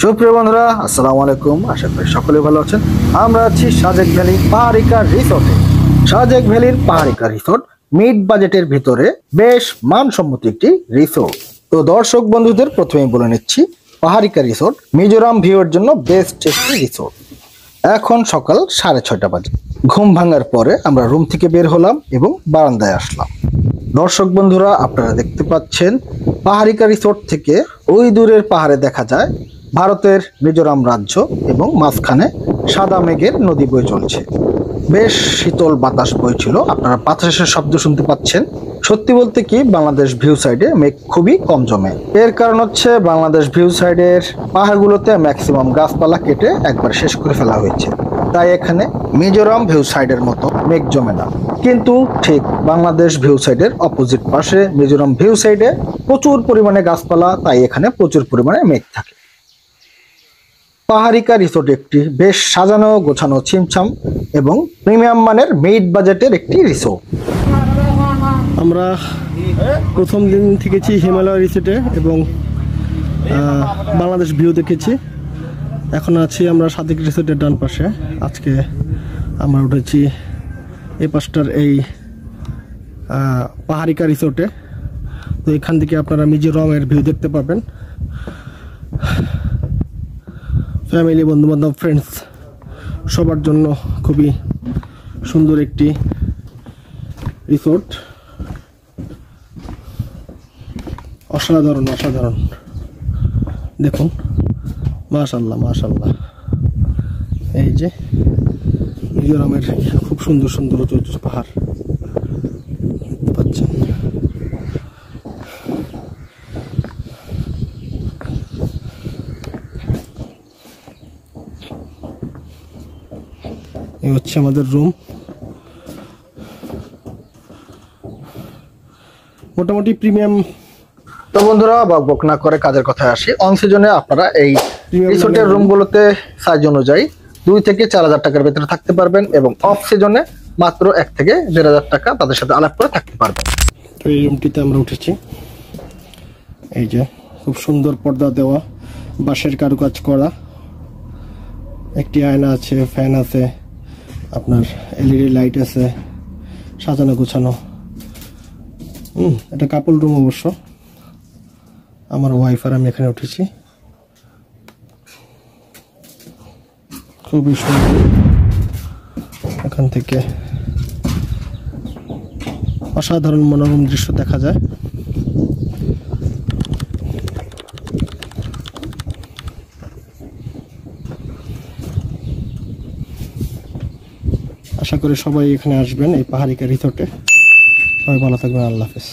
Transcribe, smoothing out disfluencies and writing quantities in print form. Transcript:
সুপ্রিয় বন্ধুরা, আসসালামু আলাইকুম। আশা করি সকলে ভালো আছেন। আমরা আছি সাজেক ভ্যালি পাহাড়িকা রিসোর্টে। সাজেক ভ্যালির পাহাড়িকা রিসোর্ট মিড বাজেটের ভিতরে বেশ মানসম্মত একটি রিসোর্ট। তো দর্শক বন্ধুদের প্রথমেই বলে নিচ্ছি, পাহাড়িকা রিসোর্ট মিজোরাম ভিউয়ের জন্য বেস্ট একটি রিসোর্ট। এখন সকাল 6:30 বাজে। ঘুম ভাঙার পরে আমরা রুম থেকে বের হলাম এবং বারান্দায় আসলাম। দর্শক বন্ধুরা, আপনারা দেখতে পাচ্ছেন পাহাড়িকা রিসোর্ট থেকে ওই দূরের পাহাড়ে দেখা যায় ভারতের মিজোরাম রাজ্য এবং মাঝখানে সাদা মেঘের নদী বয়ে চলছে। বেশ শীতল বাতাস বইছিল, আপনারা বাতাসের শব্দ শুনতে পাচ্ছেন। সত্যি বলতে কি, বাংলাদেশ ভিউ সাইডে মেঘ খুবই কম জমে। এর কারণ হচ্ছে বাংলাদেশ ভিউ সাইডের পাহাড়গুলোতে ম্যাক্সিমাম গাছপালা কেটে একবার শেষ করে ফেলা হয়েছে, তাই এখানে মিজোরাম ভিউ সাইডের মতো মেঘ জমে না। কিন্তু ঠিক বাংলাদেশ ভিউ সাইডের অপোজিট পাশে মিজোরাম ভিউ সাইডে প্রচুর পরিমাণে গাছপালা, তাই এখানে প্রচুর পরিমাণে মেঘ থাকে। পাহাড়িকা রিসোর্ট একটি বেশ সাজানো গোছানো ছিমছাম এবং প্রিমিয়াম মানের মিড বাজেটের একটি রিসোর্ট। আমরা প্রথম দিন থেকেছি হিমালয় রিসোর্টে এবং বাংলাদেশ ভিউ দেখেছি। এখন আছি আমরা সাজেক রিসোর্টের ডান পাশে। আজকে আমরা উঠেছি এই পাশটার এই পাহাড়িকা রিসোর্টে। তো এখান থেকে আপনারা মিজোরামের ভিউ দেখতে পাবেন। ফ্যামিলি, বন্ধুবান্ধব, ফ্রেন্ডস সবার জন্য খুবই সুন্দর একটি রিসোর্ট। অসাধারণ অসাধারণ, দেখুন, মাশাআল্লাহ মাশাআল্লাহ। এই যে মিজোরামের খুব সুন্দর সুন্দর উঁচু পাহাড় পাচ্ছেন। এই হচ্ছে আমাদের রুম। মোটামুটি প্রিমিয়াম। তো বন্ধুরা, বকবক না করে কাজের কথায় আসি। অন সিজনে আপনারা এই রিসোর্টের রুমগুলোতে সাইজ অনুযায়ী 2 থেকে 4,000 টাকার ভেতরে থাকতে পারবেন এবং অফ সিজনে মাত্র 1 থেকে 1,500 টাকা তাদের সাথে আলাপ করে থাকতে পারবেন। তো এই রুমটিতে আমরা উঠেছি। এই যে খুব সুন্দর পর্দা দেওয়া, বাঁশের কারুকাজ করা, একটি আয়না আছে, ফ্যান আছে, আপনার এলইডি লাইট আছে, সাজানো গোছানো। এটা কাপল রুম অবশ্য। আমার ওয়াইফ আর আমি এখানে উঠেছি। খুবই সুন্দর। এখান থেকে অসাধারণ মনোরম দৃশ্য দেখা যায়। আশা করি সবাই এখানে আসবেন, এই পাহাড়িকা রিসোর্টে। সবাই ভালো থাকবেন। আল্লাহ হাফেজ।